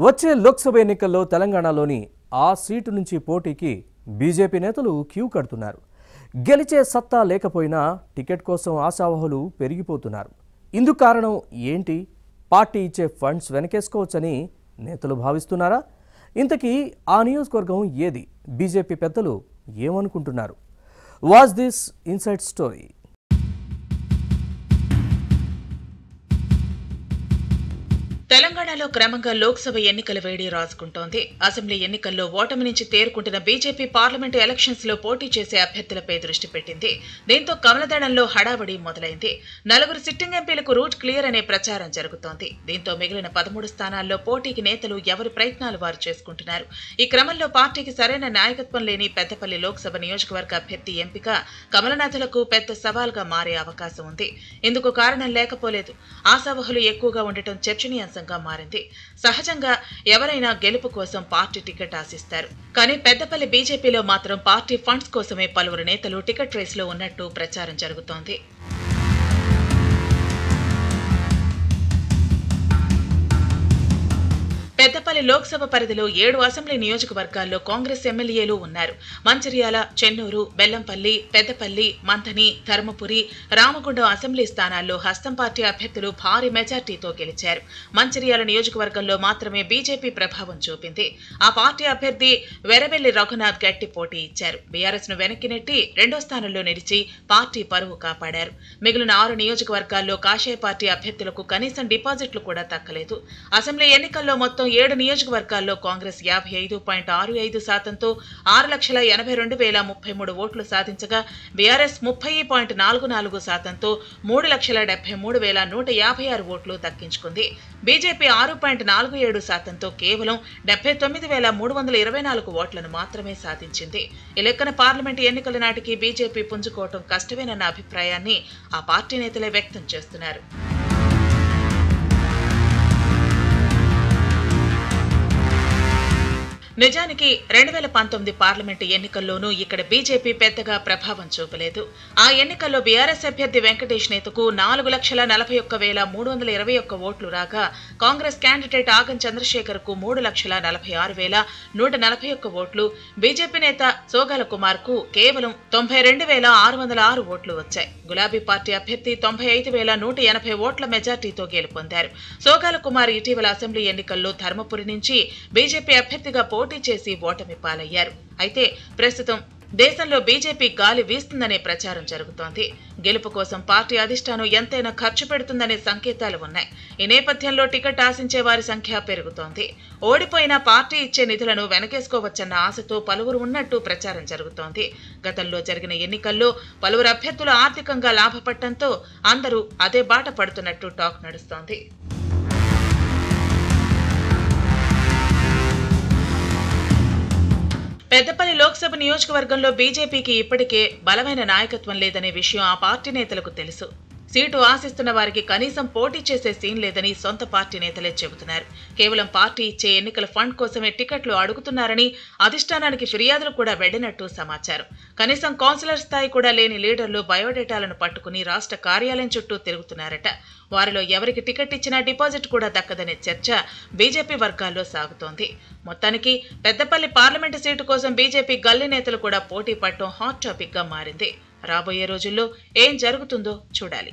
వచ్చే లోక్సభ ఎన్నికల్లో తెలంగాణలోని ఆ సీటు నుంచి పోటీకి బీజేపీ నేతలు క్యూ కడుతున్నారు. గెలిచే సత్తా లేకపోయినా టికెట్ కోసం ఆశావహులు పెరిగిపోతున్నారు. ఇందుకు కారణం ఏంటి? పార్టీ ఇచ్చే ఫండ్స్ వెనకేసుకోవచ్చని నేతలు భావిస్తున్నారా? ఇంతకీ ఆ నియోజకవర్గం ఏది? బీజేపీ పెద్దలు ఏమనుకుంటున్నారు? Watch this inside story. తెలంగాణలో క్రమంగా లోక్సభ ఎన్నికల వేడి రాజుకుంటోంది. అసెంబ్లీ ఎన్నికల్లో ఓటమి నుంచి తేరుకుంటున్న బీజేపీ పార్లమెంటు ఎలక్షన్స్ లో పోటీ చేసే అభ్యర్థులపై దృష్టి పెట్టింది. దీంతో కమలదళంలో హడావడి మొదలైంది. 4 సిట్టింగ్ ఎంపీలకు రూట్ క్లియర్ అనే ప్రచారం జరుగుతోంది. దీంతో మిగిలిన 13 స్థానాల్లో పోటీకి నేతలు ఎవరి ప్రయత్నాలు వారు చేసుకుంటున్నారు. ఈ క్రమంలో పార్టీకి సరైన నాయకత్వం లేని పెద్దపల్లి లోక్సభ నియోజకవర్గ అభ్యర్థి ఎంపిక కమలనాథులకు పెద్ద సవాల్గా మారే అవకాశం ఉంది. ఇందుకు కారణం లేకపోలేదు. ఆశావహులు ఎక్కువగా ఉండటం చర్చనీయాంశం మారింది. సహజంగా ఎవరైనా గెలుపు కోసం పార్టీ టికెట్ ఆశిస్తారు. కానీ పెద్దపల్లి బీజేపీలో మాత్రం పార్టీ ఫండ్స్ కోసమే పలువురు నేతలు టికెట్ రేసులో ఉన్నట్టు ప్రచారం జరుగుతోంది. పెద్దపల్లి లోక్సభ పరిధిలో 7 అసెంబ్లీ నియోజకవర్గాల్లో కాంగ్రెస్ ఎమ్మెల్యేలు ఉన్నారు. మంచిర్యాల, చెన్నూరు, బెల్లంపల్లి, పెద్దపల్లి, మంథని, ధర్మపురి, రామగుండం అసెంబ్లీ స్థానాల్లో హస్తం పార్టీ అభ్యర్థులు భారీ మెజార్టీతో గెలిచారు. మంచిర్యాల నియోజకవర్గంలో మాత్రమే బీజేపీ ప్రభావం చూపింది. ఆ పార్టీ అభ్యర్థి వెరబెల్లి రఘునాథ్ గట్టి పోటీ ఇచ్చారు. బీఆర్ఎస్ ను వెనక్కి నెట్టి 2వ స్థానంలో నిలిచి పార్టీ పరువు కాపాడారు. మిగిలిన 6 నియోజకవర్గాల్లో కాషాయ పార్టీ అభ్యర్థులకు కనీసం డిపాజిట్లు కూడా దక్కలేదు. అసెంబ్లీ ఎన్నికల్లో మొత్తం 7 నియోజకవర్గాల్లో కాంగ్రెస్ 55.65%తో 6,82,033 ఓట్లు సాధించగా బీఆర్ఎస్ 30.44%తో 3,73,156 ఓట్లు దక్కించుకుంది. బీజేపీ 6.47%తో కేవలం 79,324 ఓట్లను మాత్రమే సాధించింది. ఈ లెక్కన పార్లమెంటు ఎన్నికల నాటికి బీజేపీ పుంజుకోవటం కష్టమేనన్న అభిప్రాయాన్ని ఆ పార్టీ నేతలే వ్యక్తం చేస్తున్నారు. నిజానికి 2019 పార్లమెంటు ఎన్నికల్లోనూ ఇక్కడ బీజేపీ పెద్దగా ప్రభావం చూపలేదు. ఆ ఎన్నికల్లో బీఆర్ఎస్ అభ్యర్థి వెంకటేష్ నేతకు 4,41,321 ఓట్లు రాగా కాంగ్రెస్ క్యాండిడేట్ ఆగం చంద్రశేఖర్ కు 3,46,141 ఓట్లు, బీజేపీ నేత సోగాల కుమార్ కు కేవలం 92,606 ఓట్లు వచ్చాయి. గులాబీ పార్టీ అభ్యర్థి 95,180 ఓట్ల మెజార్టీతో గెలుపొందారు. సోగాల కుమార్ ఇటీవల అసెంబ్లీ ఎన్నికల్లో ధర్మపురి నుంచి బీజేపీ అభ్యర్థిగా పోటీ చేసి ఓటమి పాలయ్యారు. అయితే ప్రస్తుతం దేశంలో బీజేపీ గాలి వీస్తుందనే ప్రచారం జరుగుతోంది. గెలుపు కోసం పార్టీ అధిష్టానం ఎంతైనా ఖర్చు పెడుతుందనే సంకేతాలు ఉన్నాయి. ఈ నేపథ్యంలో టికెట్ ఆశించే వారి సంఖ్య పెరుగుతోంది. ఓడిపోయిన పార్టీ ఇచ్చే నిధులను వెనకేసుకోవచ్చన్న ఆశతో పలువురు ఉన్నట్టు ప్రచారం జరుగుతోంది. గతంలో జరిగిన ఎన్నికల్లో పలువురు అభ్యర్థులు ఆర్థికంగా లాభపడటంతో అందరూ అదే బాట పడుతున్నట్టు టాక్ నడుస్తోంది. పెద్దపల్లి లోక్సభ నియోజకవర్గంలో బీజేపీకి ఇప్పటికే బలమైన నాయకత్వం లేదనే విషయం ఆ పార్టీ నేతలకు తెలుసు. సీటు ఆశిస్తున్న వారికి కనీసం పోటీ చేసే సీన్ లేదని సొంత పార్టీ నేతలే చెబుతున్నారు. కేవలం పార్టీ ఇచ్చే ఎన్నికల ఫండ్ కోసమే టికెట్లు అడుగుతున్నారని అధిష్టానానికి ఫిర్యాదులు కూడా వెళ్లినట్టు సమాచారం. కనీసం కౌన్సిలర్ స్థాయి కూడా లేని లీడర్లు బయోడేటాలను పట్టుకుని రాష్ట్ర కార్యాలయం చుట్టూ తిరుగుతున్నారట. వారిలో ఎవరికి టికెట్ ఇచ్చినా డిపాజిట్ కూడా దక్కదనే చర్చ బీజేపీ వర్గాల్లో సాగుతోంది. మొత్తానికి పెద్దపల్లి పార్లమెంటు సీటు కోసం బీజేపీ గల్లీ నేతలు కూడా పోటీ పడటం హాట్ టాపిక్ గా మారింది. రాబోయే రోజుల్లో ఏం జరుగుతుందో చూడాలి.